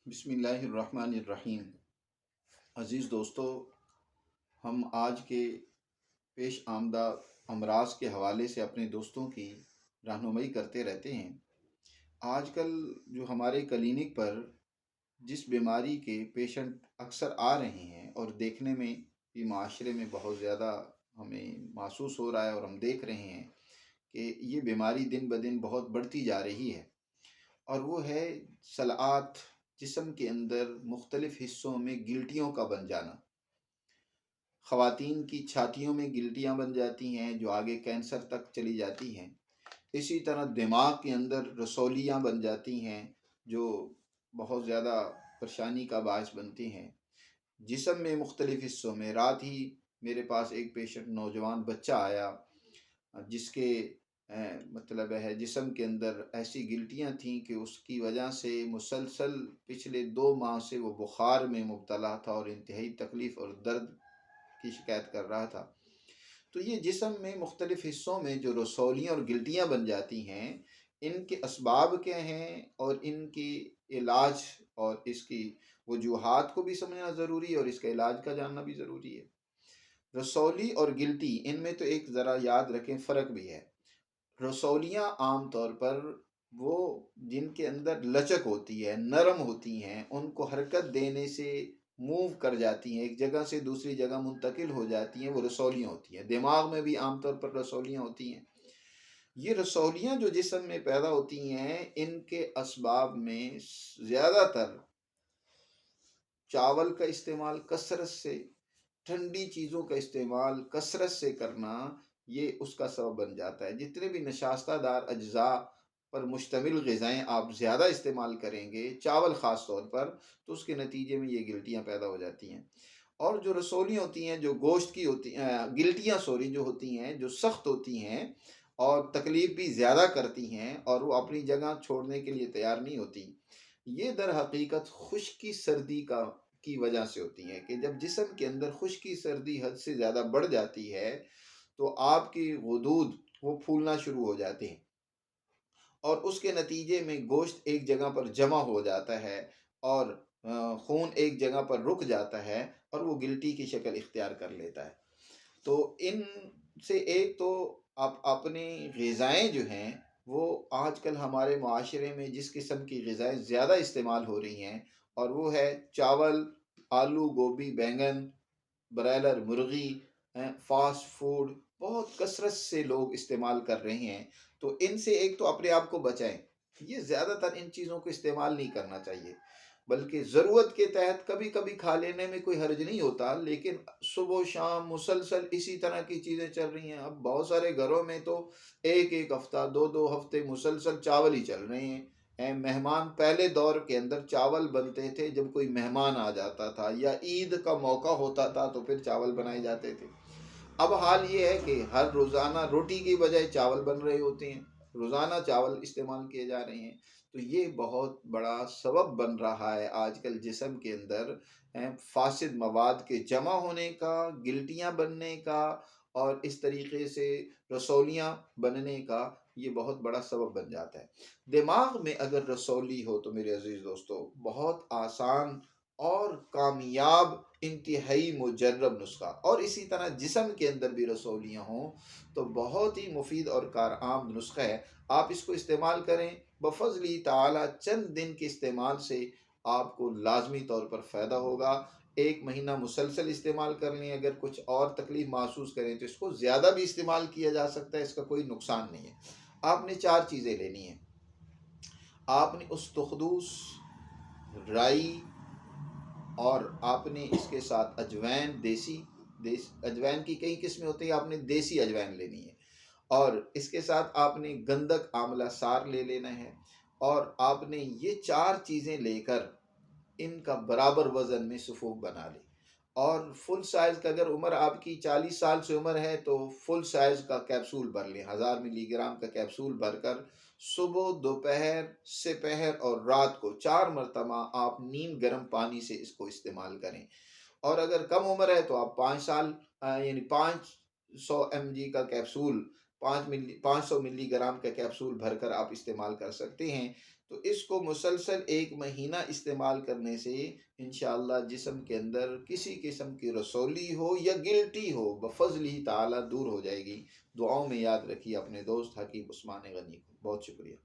بسم اللہ الرحمن الرحیم۔ عزیز دوستو، ہم آج کے پیش آمدہ امراض کے حوالے سے اپنے دوستوں کی رہنمائی کرتے رہتے ہیں۔ آج کل جو ہمارے کلینک پر جس بیماری کے پیشنٹ اکثر آ رہے ہیں اور دیکھنے میں بھی معاشرے میں بہت زیادہ ہمیں محسوس ہو رہا ہے، اور ہم دیکھ رہے ہیں کہ یہ بیماری دن بدن بہت بڑھتی جا رہی ہے، اور وہ ہے صلعات، جسم کے اندر مختلف حصوں میں گلٹیوں کا بن جانا۔ خواتین کی چھاتیوں میں گلٹیاں بن جاتی ہیں جو آگے کینسر تک چلی جاتی ہیں۔ اسی طرح دماغ کے اندر رسولیاں بن جاتی ہیں جو بہت زیادہ پریشانی کا باعث بنتی ہیں۔ جسم میں مختلف حصوں میں، رات ہی میرے پاس ایک پیشنٹ نوجوان بچہ آیا جس کے مطلب ہے جسم کے اندر ایسی گلٹیاں تھیں کہ اس کی وجہ سے مسلسل پچھلے 2 ماہ سے وہ بخار میں مبتلا تھا اور انتہائی تکلیف اور درد کی شکایت کر رہا تھا۔ تو یہ جسم میں مختلف حصوں میں جو رسولیاں اور گلٹیاں بن جاتی ہیں، ان کے اسباب کیا ہیں اور ان کی علاج اور اس کی وجوہات کو بھی سمجھنا ضروری ہے، اور اس کا علاج کا جاننا بھی ضروری ہے۔ رسولی اور گلٹی، ان میں تو ایک ذرا یاد رکھیں فرق بھی ہے۔ رسولیاں عام طور پر وہ جن کے اندر لچک ہوتی ہے، نرم ہوتی ہیں، ان کو حرکت دینے سے موو کر جاتی ہیں، ایک جگہ سے دوسری جگہ منتقل ہو جاتی ہیں، وہ رسولیاں ہوتی ہیں۔ دماغ میں بھی عام طور پر رسولیاں ہوتی ہیں۔ یہ رسولیاں جو جسم میں پیدا ہوتی ہیں، ان کے اسباب میں زیادہ تر چاول کا استعمال کثرت سے، ٹھنڈی چیزوں کا استعمال کثرت سے کرنا، یہ اس کا سبب بن جاتا ہے۔ جتنے بھی نشاستہ دار اجزاء پر مشتمل غذائیں آپ زیادہ استعمال کریں گے، چاول خاص طور پر، تو اس کے نتیجے میں یہ گلٹیاں پیدا ہو جاتی ہیں۔ اور جو رسولی ہوتی ہیں، جو گوشت کی ہوتی گلٹیاں جو ہوتی ہیں، جو سخت ہوتی ہیں اور تکلیف بھی زیادہ کرتی ہیں، اور وہ اپنی جگہ چھوڑنے کے لیے تیار نہیں ہوتی، یہ در حقیقت خشکی سردی کی وجہ سے ہوتی ہیں کہ جب جسم کے اندر خشکی سردی حد سے زیادہ بڑھ جاتی ہے تو آپ کی غدود وہ پھولنا شروع ہو جاتے ہیں، اور اس کے نتیجے میں گوشت ایک جگہ پر جمع ہو جاتا ہے، اور خون ایک جگہ پر رک جاتا ہے، اور وہ گلٹی کی شکل اختیار کر لیتا ہے۔ تو ان سے ایک تو آپ اپنی غذائیں جو ہیں، وہ آج کل ہمارے معاشرے میں جس قسم کی غذائیں زیادہ استعمال ہو رہی ہیں، اور وہ ہے چاول، آلو، گوبھی، بینگن، برائلر مرغی، فاسٹ فوڈ بہت کثرت سے لوگ استعمال کر رہے ہیں۔ تو ان سے ایک تو اپنے آپ کو بچائیں، یہ زیادہ تر ان چیزوں کو استعمال نہیں کرنا چاہیے، بلکہ ضرورت کے تحت کبھی کبھی کھا لینے میں کوئی حرج نہیں ہوتا، لیکن صبح و شام مسلسل اسی طرح کی چیزیں چل رہی ہیں۔ اب بہت سارے گھروں میں تو ایک ہفتہ، 2 ہفتے مسلسل چاول ہی چل رہے ہیں۔ مہمان، پہلے دور کے اندر چاول بنتے تھے جب کوئی مہمان آ جاتا تھا یا عید کا موقع ہوتا تھا تو پھر چاول بنائے جاتے تھے۔ اب حال یہ ہے کہ ہر روزانہ روٹی کی بجائے چاول بن رہے ہوتے ہیں، روزانہ چاول استعمال کیے جا رہے ہیں۔ تو یہ بہت بڑا سبب بن رہا ہے آج کل جسم کے اندر فاسد مواد کے جمع ہونے کا، گلٹیاں بننے کا، اور اس طریقے سے رسولیاں بننے کا، یہ بہت بڑا سبب بن جاتا ہے۔ دماغ میں اگر رسولی ہو تو میرے عزیز دوستو، بہت آسان اور کامیاب، انتہائی مجرب نسخہ، اور اسی طرح جسم کے اندر بھی رسولیاں ہوں تو بہت ہی مفید اور کارآمد نسخہ ہے۔ آپ اس کو استعمال کریں، بفضل تعالی چند دن کے استعمال سے آپ کو لازمی طور پر فائدہ ہوگا۔ 1 مہینہ مسلسل استعمال کر لیں، اگر کچھ اور تکلیف محسوس کریں تو اس کو زیادہ بھی استعمال کیا جا سکتا ہے، اس کا کوئی نقصان نہیں ہے۔ آپ نے 4 چیزیں لینی ہیں۔ آپ نے استخدوس، رائی، اور آپ نے اس کے ساتھ اجوین، اجوین کی کئی قسمیں ہوتی ہیں، آپ نے دیسی اجوین لینی ہے، اور اس کے ساتھ آپ نے گندک آملہ سار لے لینا ہے، اور آپ نے یہ 4 چیزیں لے کر ان کا برابر وزن میں سفوف بنا لیں، اور فل سائز کا، اگر عمر آپ کی 40 سال سے عمر ہے تو فل سائز کا کیپسول بھر لیں، 1000 ملی گرام کا کیپسول بھر کر صبح، دوپہر، سپہر اور رات کو 4 مرتبہ آپ نیم گرم پانی سے اس کو استعمال کریں۔ اور اگر کم عمر ہے تو آپ 500 ایم جی کا کیپسول، 500 ملی گرام کا کیپسول بھر کر آپ استعمال کر سکتے ہیں۔ تو تو اس کو مسلسل 1 مہینہ استعمال کرنے سے انشاءاللہ جسم کے اندر کسی قسم کی رسولی ہو یا گلٹی ہو بفضل ہی تعالی دور ہو جائے گی۔ دعاؤں میں یاد رکھیے اپنے دوست حکیم عثمان غنی کو۔ بہت شکریہ۔